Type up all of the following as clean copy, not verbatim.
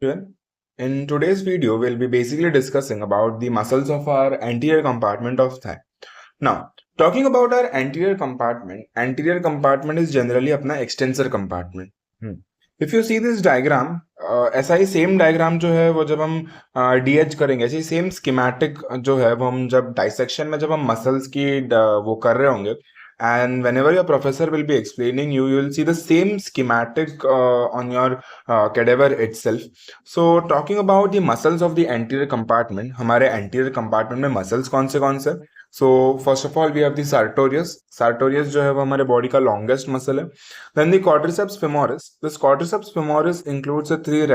everyone. In today's video, we'll be basically discussing about the muscles of our anterior compartment of thigh. Now, talking about our anterior compartment is generally अपना extensor compartment. If you see this diagram, ऐसा ही same diagram जो है वो जब हम DH करेंगे, ऐसे ही same schematic जो है वो हम जब डाइसेक्शन में जब हम मसल्स की वो कर रहे होंगे, and whenever your professor will be explaining, you will see the same schematic on your cadaver itself. So talking about the muscles of the anterior compartment, हमारे anterior compartment में muscles कौन से So first of all we have the sartorius. Sartorius जो है वो हमारे body का longest muscle है. Then the quadriceps femoris. This quadriceps femoris includes the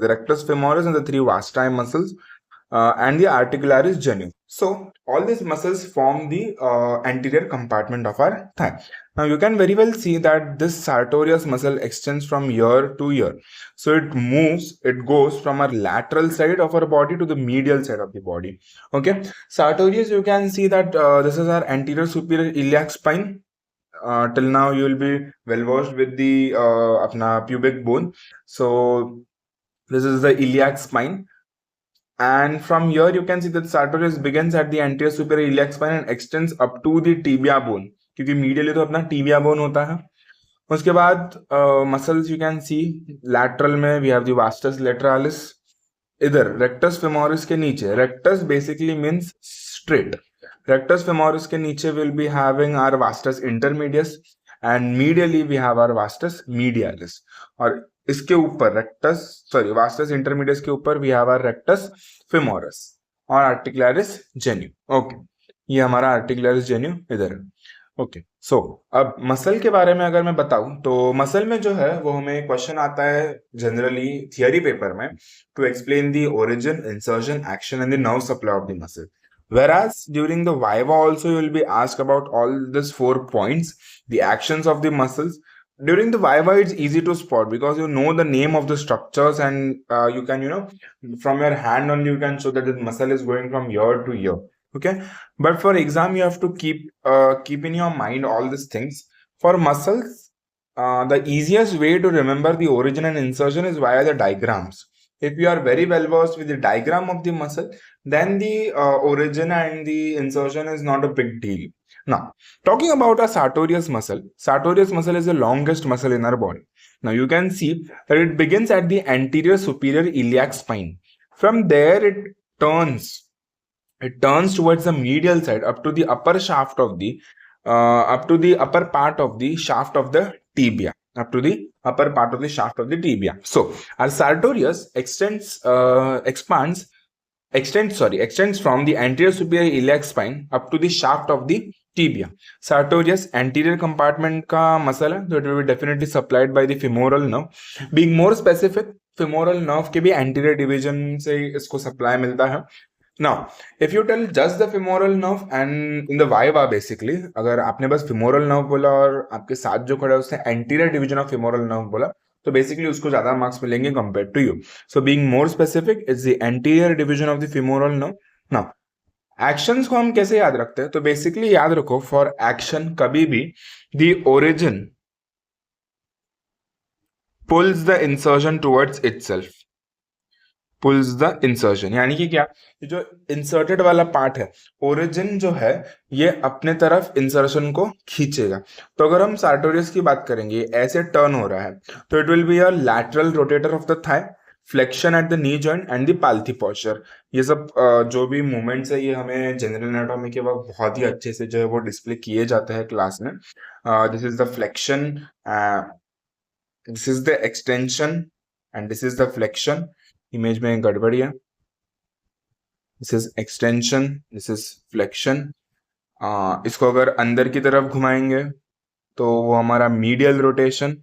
rectus femoris and the three vasti muscles. And the articularis genu. So all these muscles form the anterior compartment of our thigh. Now you can very well see that this sartorius muscle extends from ear to ear. So it goes from our lateral side of our body to the medial side of the body. Okay, sartorius, you can see that this is our anterior superior iliac spine. Till now you will be well versed with the apna pubic bone. So this is the iliac spine. And from here you can see that sartorius begins at the anterior superior iliac spine and extends up to the tibia bone, क्योंकि medially तो अपना tibia bone होता है. उसके बाद muscles you can see lateral में we have the vastus lateralis. इधर rectus femoris के नीचे, rectus basically means straight. Rectus femoris के नीचे will be having our vastus intermedius and medially we have our vastus medialis. और इसके ऊपर vastus intermedius के ऊपर we have our rectus femoris और articularis genu. ओके, ये हमारा articularis genu इधर है. ओके, सो अब मसल के बारे में अगर मैं बताऊं तो मसल में जो है वो हमें क्वेश्चन आता है जनरली थियरी पेपर में to explain the origin, insertion, action and the nerve supply of the muscle. Whereas during the Viva also you will be asked about all these 4 points, the actions of the muscles. During the Viva it's easy to spot because you know the name of the structures and you can, from your hand only you can show that the muscle is going from ear to ear. Okay, but for exam you have to keep in your mind all these things. For muscles, the easiest way to remember the origin and insertion is via the diagrams. If you are very well versed with the diagram of the muscle, then the origin and the insertion is not a big deal. Now, talking about a sartorius muscle is the longest muscle in our body. Now, you can see that it begins at the anterior superior iliac spine. From there, it turns towards the medial side up to the upper shaft of the upper part of the shaft of the tibia. So our sartorius extends from the anterior superior iliac spine up to the shaft of the tibia. Sartorius anterior compartment का muscle है, so it will be definitely supplied by the femoral nerve. Being more specific, femoral nerve के भी anterior division से इसको supply मिलता है. Now, if you tell just the femoral nerve and in the Viva basically, अगर आपने बस femoral nerve बोला और आपके साथ जो खड़ा है उसने anterior division of femoral nerve बोला, तो basically उसको ज़्यादा marks मिलेंगे compared to you. So being more specific, it's the anterior division of the femoral nerve. Now, actions को हम कैसे याद रखते हैं? तो basically याद रखो, for action कभी भी the origin pulls the insertion towards itself. Pulls the insertion, यानी कि क्या, जो इंसर्टेड वाला पार्ट है, ओरिजिन जो है ये अपने तरफ इंसर्शन को खींचेगा. तो अगर हम सार्टोरियस की बात करेंगे, ऐसे टर्न हो रहा है तो it will be a lateral rotator of the thigh, flexion at the knee joint and the palthi posture. ये सब जो भी मूवमेंट्स है ये हमें जनरल एनाटॉमी के वक्त बहुत ही अच्छे से जो है वो डिस्प्ले किए जाते हैं क्लास में. This is the flexion, this is the extension and this is the flexion. Image में गड़बड़ी है. This is extension, this is flexion. इसको अगर अंदर की तरफ घुमाएंगे तो वो हमारा मीडियल रोटेशन,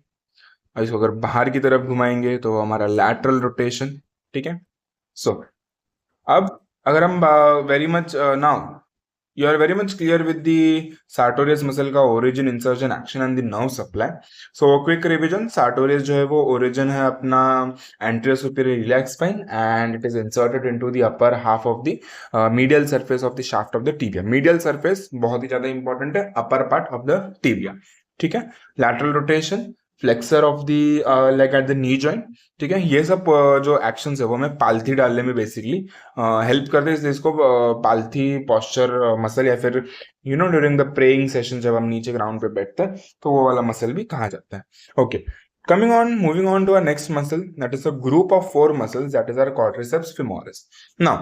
और इसको अगर बाहर की तरफ घुमाएंगे तो वो हमारा लैटरल रोटेशन. ठीक है. सो अब अगर हम very much now you are very much clear with the sartorius muscle का origin, insertion, action and the nerve supply. So quick revision, sartorius जो है वो origin है अपना anterior superior iliac spine and it is inserted into the upper half of the medial surface of the shaft of the tibia. Medial surface बहुत ही ज़्यादा important है, upper part of the tibia. ठीक है. Lateral rotation, flexor of the leg at the knee joint, ठीक है। ये सब जो एक्शंस है वो हमें पालथी डालने में बेसिकली हेल्प करते हैं, इसको पालथी पॉस्चर मसल या फिर ड्यूरिंग द प्रेइंग सेशन जब हम नीचे ग्राउंड पे बैठते हैं तो वो वाला मसल भी कहा जाता है। Okay, moving on to our next muscle, that is a group of 4 muscles, that is our quadriceps femoris. Now,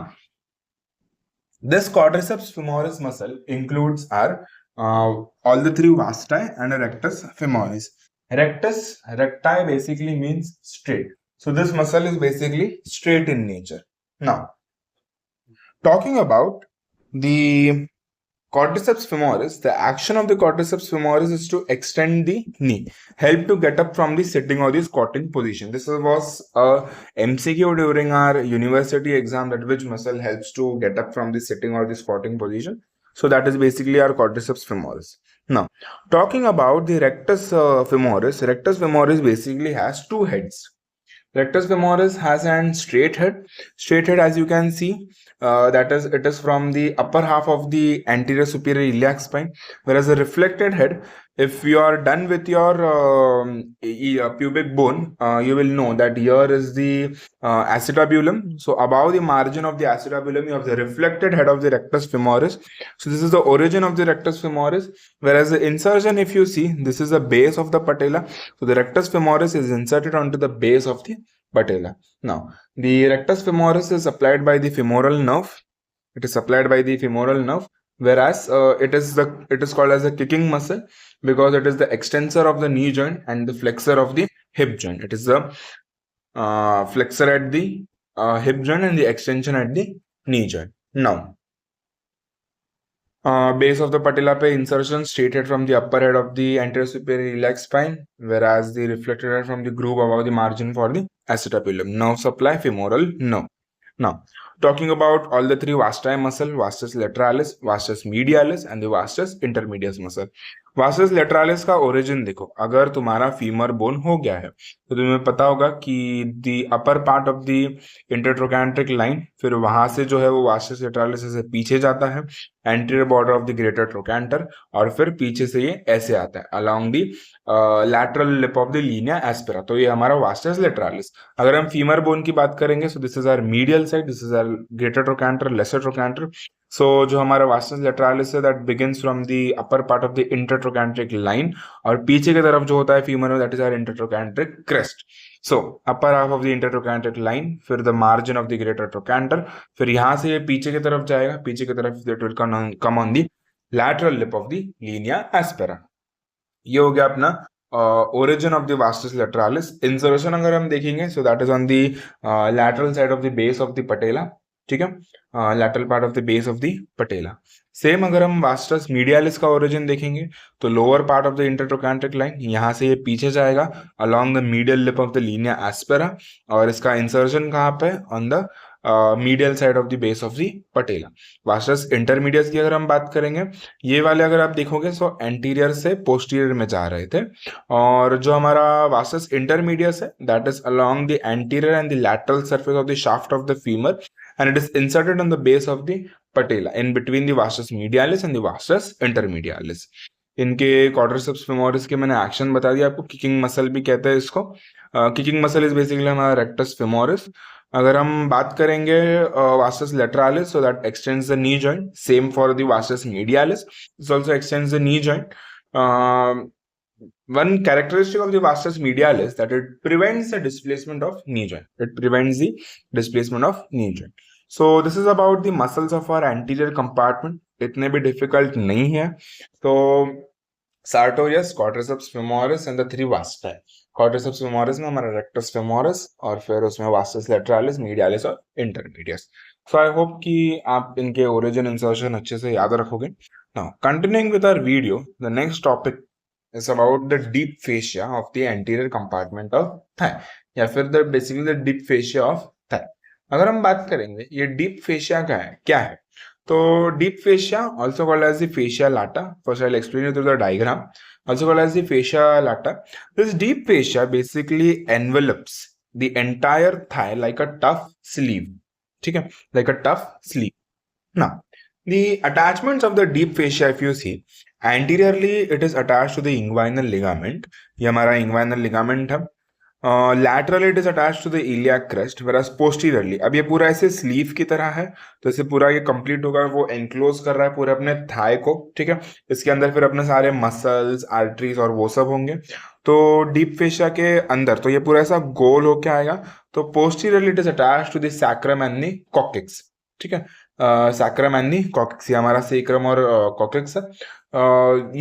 this quadriceps femoris muscle includes our all the 3 vasti and a rectus femoris. Recti basically means straight. So this muscle is basically straight in nature. Now, talking about the quadriceps femoris, the action of the quadriceps femoris is to extend the knee, help to get up from the sitting or the squatting position. This was a MCQ during our university exam, that which muscle helps to get up from the sitting or the squatting position. So that is basically our quadriceps femoris. Now, talking about the rectus femoris basically has 2 heads. Rectus femoris has an straight head. Straight head, as you can see, it is from the upper half of the anterior superior iliac spine, whereas the reflected head, if you are done with your pubic bone, you will know that here is the acetabulum. So above the margin of the acetabulum, you have the reflected head of the rectus femoris. So this is the origin of the rectus femoris, whereas the insertion, if you see, this is the base of the patella. So the rectus femoris is inserted onto the base of the patella. Now, the rectus femoris is supplied by the femoral nerve. It is supplied by the femoral nerve, whereas it is called as a kicking muscle because it is the extensor of the knee joint and the flexor of the hip joint. It is the flexor at the hip joint and the extension at the knee joint. Now, base of the patella pe insertion straight head from the upper head of the anterior superior iliac spine, whereas the reflected head from the groove above the margin for the acetabulum. Nerve supply, femoral nerve. Now, talking about all the 3 vasti muscle, vastus lateralis, vastus medialis and the vastus intermedius muscle. Vastus lateralis का origin देखो, अगर तुम्हारा femur bone हो गया है तो तुम्हें पता होगा कि the upper part of the intertrochanteric line, फिर वहां से जो है वो वास्टस लेटरालिस से पीछे जाता है anterior border of the greater trochanter, और फिर पीछे से ये ऐसे आता है along the lateral lip of the linea aspera. तो ये हमारा वास्टस लेटरालिस। अगर हम फीमर बोन की बात करेंगे, so this is our medial side, this is our greater trochanter, lesser trochanter. So जो हमारा वास्टस लेटरालिस है, that begins from the upper part of the intertrochanteric line, और पीछे की तरफ जो होता है फीमर में, that is our intertrochanteric crest. So upper half of the intertrochanteric line, फिर the margin of the greater trochanter, फिर यहां से ये पीछे की तरफ जाएगा, पीछे की तरफ that will come on the lateral lip of the linea aspera. ये हो गया अपना origin of the vastus lateralis. Insertion अगर हम देखेंगे, so that is on the lateral side of the base of the patella, ठीक है, lateral part of the base of the patella. Same अगर हम vastus medialis का origin देखेंगे तो lower part of the intertrochanteric line, यहाँ से ये पीछे जाएगा along the medial lip of the linea aspera, और इसका insertion कहाँ पे, on the medial side of the base of the patella. Vastus intermedius की अगर हम बात करेंगे, ये वाले अगर आप देखोगे सो एंटीरियर से पोस्टीरियर में जा रहे थे, और जो हमारा वास्टस इंटरमीडियस है, that is along the anterior and the lateral surface of the shaft of the femur, and it is inserted on the base of the patella in between the vastus medialis and the vastus intermedialis. इनके quadriceps femoris के मैंने action बता दिया आपको। Kicking muscle भी कहते हैं इसको। किकिंग मसल इज बेसिकली हमारा रेक्टस फेमोरिस। अगर हम बात करेंगे vastus lateralis, so that extends the knee joint, same for the vastus medialis, this also extends the knee joint. one characteristic of the vastus medialis that it prevents the displacement of knee joint. It prevents the displacement of knee joint. So this is about the muscles of our anterior compartment. इतने भी difficult नहीं है। तो Sartorius, Quadriceps femoris and the 3 vasti. Quadriceps femoris में हमारा rectus femoris, और फिर उसमें vastus lateralis, medialis और intermedius. So I hope कि आप इनके origin insertion अच्छे से याद रखोगे। Now continuing with our video, the next topic is about the deep fascia of the anterior compartment of thigh, या फिर basically the deep fascia of thigh. अगर हम बात करेंगे ये deep fascia क्या है, तो deep fascia, also called as the fascia lata, first I'll explain it through the diagram, also called as the fascia lata. This deep fascia basically envelopes the entire thigh like a tough sleeve, ठीक है, like a tough sleeve. Now, the attachments of the deep fascia, if you see, anteriorly it is attach to the inguinal ligament, ये हमारा inguinal ligament है। Laterally it is attach to the iliac crest, whereas posteriorly, अब ये पूरा ऐसे sleeve की तरह है, तो इसे पूरा ये कंप्लीट होगा, वो एनक्लोज कर रहा है पूरे अपने थाई को, ठीक है। इसके अंदर फिर अपने सारे मसल्स, आर्टरीज और वो सब होंगे। तो डीप फेशिया के अंदर तो ये पूरा ऐसा गोल होके आएगा। तो posteriorly it is attach to the sacrum and the coccyx, ठीक है। सैक्रम एंड द कॉक्सिक्स, ये हमारा सेक्रम और कॉक्सिक्स है।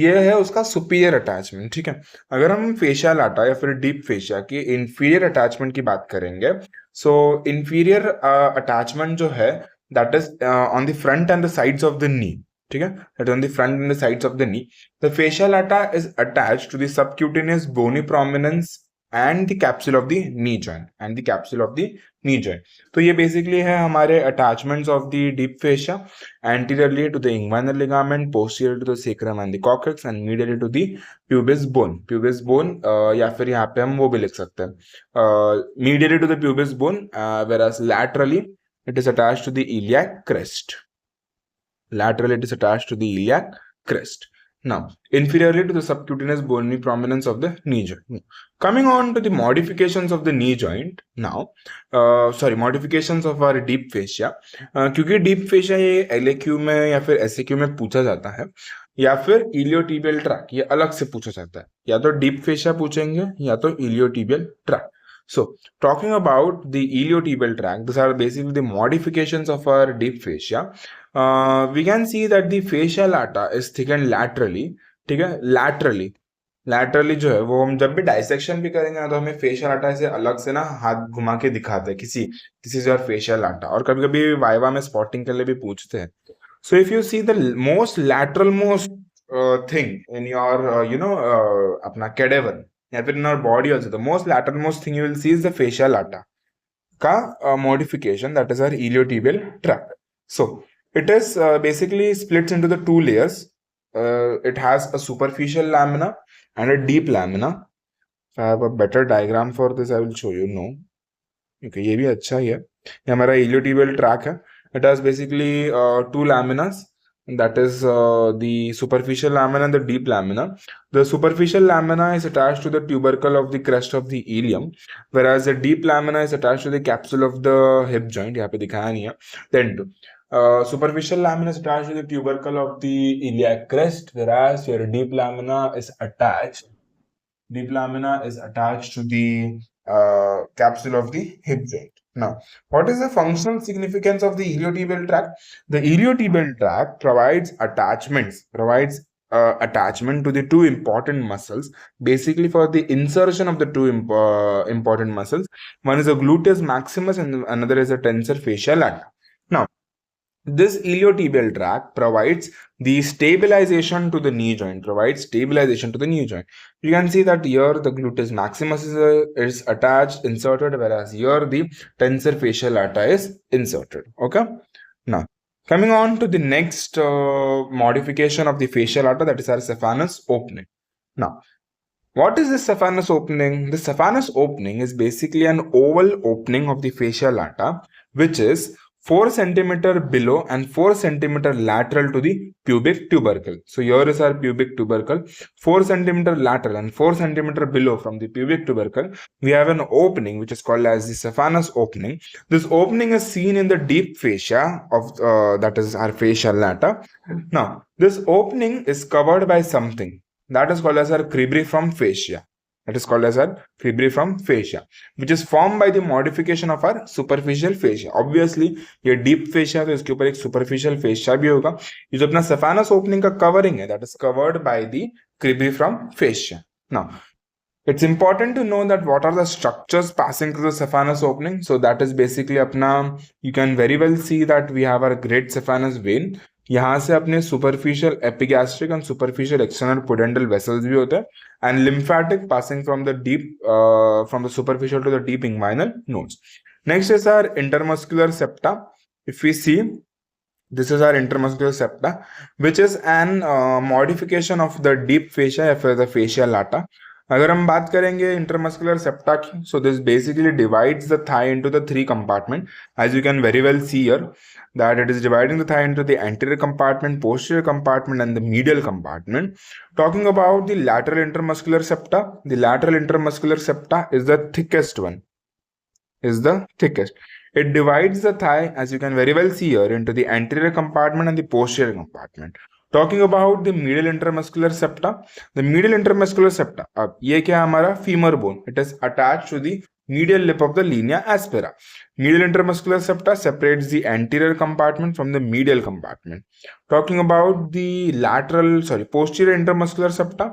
ये है उसका सुपीरियर अटैचमेंट, ठीक है। अगर हम फेशियल लाटा या फिर डीप फेशिया की इंफीरियर अटैचमेंट की बात करेंगे, सो इंफीरियर अटैचमेंट जो है that is on the front and the sides of the knee, ठीक है, that on the front and the sides of the knee. The fascia lata is attached to the subcutaneous bony prominence and the capsule of the knee joint, and the capsule of the knee joint. तो ये basically है हमारे attachments of the deep fascia, anteriorly to the inguinal ligament, posteriorly to the sacrum and the coccyx, and medially to the pubis bone. Pubis bone या फिर यहाँ पे हम वो भी लिख सकते हैं medially to the pubis bone, whereas laterally it is attached to the iliac crest. Laterally it is attached to the iliac crest. Now, inferiorly to the subcutaneous bony prominence of the knee joint. Coming on to the modifications of the knee joint now, modifications of our deep fascia. क्योंकि deep fascia ये LAQ में या फिर SAQ में पूछा जाता है, या फिर iliotibial tract ये अलग से पूछा जाता है, या तो deep fascia पूछेंगे या तो iliotibial tract. So, talking about the iliotibial tract, these are basically the modifications of our deep fascia. We can see that the fascia lata is thickened laterally, ठीक है। laterally जो है वो हम जब भी डाइसेक्शन भी करेंगे ना, तो हमें फेशियल लाटा ऐसे अलग से ना हाथ घुमा के दिखाते हैं किसी इज योर फेशियल लाटा, और कभी कभी वाइवा में स्पॉटिंग के लिए भी पूछते हैं। So if you see the most lateral most thing in your अपना कैडेवर या फिर in your body also, the most lateral most thing you will see is the fascia lata का modification, that is our iliotibial tract. So it is basically splits into the two layers. It has a superficial lamina and a deep lamina. If I have a better diagram for this, I will show you. No, okay, ये भी अच्छा ही है। ये हमारा iliotibial tract है। It has basically two laminas. That is the superficial lamina and the deep lamina. The superficial lamina is attached to the tubercle of the crest of the ilium, whereas the deep lamina is attached to the capsule of the hip joint. यहाँ पे दिखाया नहीं है। Then superficial lamina is attached to the tubercle of the iliac crest, whereas your deep lamina is attached to the capsule of the hip joint. Now, what is the functional significance of the iliotibial tract? The iliotibial tract provides attachment to the two important muscles, basically for the insertion of the two important muscles. One is the gluteus maximus and another is the tensor fascia lata. Now, this iliotibial tract provides the stabilization to the knee joint, You can see that here the gluteus maximus is attached, inserted, whereas here the tensor fascia lata is inserted. Okay. Now, coming on to the next modification of the fascia lata, that is our saphenous opening. Now, what is the saphenous opening? The saphenous opening is basically an oval opening of the fascia lata, which is 4 centimeter below and 4 centimeter lateral to the pubic tubercle. So here is our pubic tubercle, 4 centimeter lateral and 4 centimeter below from the pubic tubercle. We have an opening which is called as the saphenous opening. This opening is seen in the deep fascia of that is our fascia lata. Now, this opening is covered by something that is called as our cribriform fascia. Which is formed by the modification of our superficial fascia. Obviously, ये deep fascia तो इसके ऊपर एक superficial fascia भी होगा। ये जो अपना saphenous opening का covering है, that is covered by the cribriform fascia. Now, it's important to know that what are the structures passing through the saphenous opening. So that is basically अपना, you can very well see that we have our great saphenous vein. यहाँ से अपने superficial epigastric and superficial external pudendal vessels भी होते हैं, and lymphatic passing from the deep from the superficial to the deep inguinal nodes. Next is our intermuscular septa. If we see, this is our intermuscular septa, which is an modification of the deep fascia for the fascia lata. अगर हम बात करेंगे intermuscular septa की, so this basically divides the thigh into the 3 compartment, as you can very well see here that it is dividing the thigh into the anterior compartment, posterior compartment, and the medial compartment. Talking about the lateral intermuscular septa, the lateral intermuscular septa is the thickest one. It divides the thigh, as you can very well see here, into the anterior compartment and the posterior compartment. Talking about the medial intermuscular septa, अब ये क्या है हमारा femur bone. It is attached to the medial lip of the linea aspera. Medial intermuscular septa separates the anterior compartment from the medial compartment. Talking about the posterior intermuscular septa.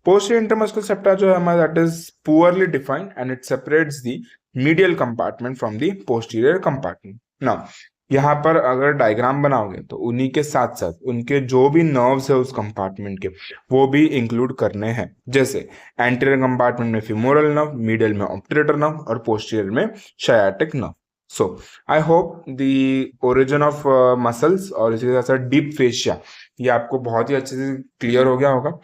Posterior intermuscular septa जो है हमारा, that is poorly defined and it separates the medial compartment from the posterior compartment. Now यहाँ पर अगर diagram बनाओगे तो उन्हीं के साथ साथ उनके जो भी नर्व्स है उस कंपार्टमेंट के वो भी इंक्लूड करने हैं, जैसे एंटीरियर कंपार्टमेंट में फिमोरल नर्व, मीडियल में ऑप्टेटर नर्व और पोस्टीरियर में sciatic nerve. So I hope the origin of muscles और इसी के साथ डीप फेशिया ये आपको बहुत ही अच्छे से क्लियर हो गया होगा.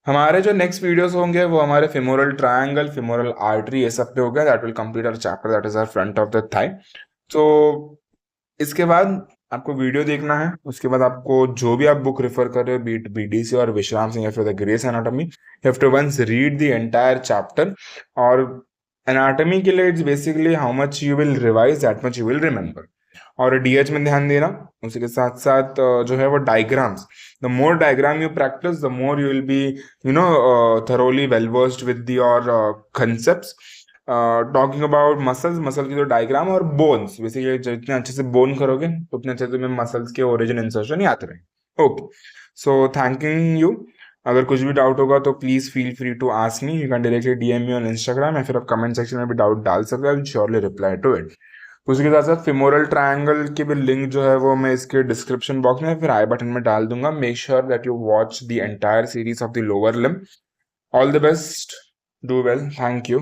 हमारे जो नेक्स्ट वीडियोस होंगे वो हमारे फेमोरल ट्रायंगल, फेमोरल आर्टरी ये सब पे हो गया. That will complete our chapter that is our front of the thigh. तो इसके बाद आपको वीडियो देखना है, उसके बाद आपको जो भी आप बुक रेफर कर रहे हो, बीट बीडीसी और Vishram Singh for the Gray's anatomy, you have to once read the entire chapter. और एनाटॉमी के लिए it's basically how much you will revise that much you will remember. और डीएच में ध्यान देना. उसी के साथ साथ जो है वो diagrams, the more diagram you practice the more you will be thoroughly well versed with your concepts. Talking about muscles, muscle की जो डायग्राम और बोन्स, बेसिकली जितने अच्छे से बोन करोगे उतने अच्छे से तुम्हें मसल्स के ओरिजिन इंसर्शन याद रहे. Okay, so thanking you. अगर कुछ भी डाउट होगा तो please feel free to ask me. You can directly DM me on Instagram या फिर आप कमेंट सेक्शन में भी डाउट डाल सकते हो. I will surely reply to it. उसके साथ साथ फेमोरल ट्रायंगल की भी लिंक जो है वो मैं इसके डिस्क्रिप्शन बॉक्स में फिर आई बटन में डाल दूंगा. Make sure that you watch the entire series of the lower limb. All the best, do well, thank you.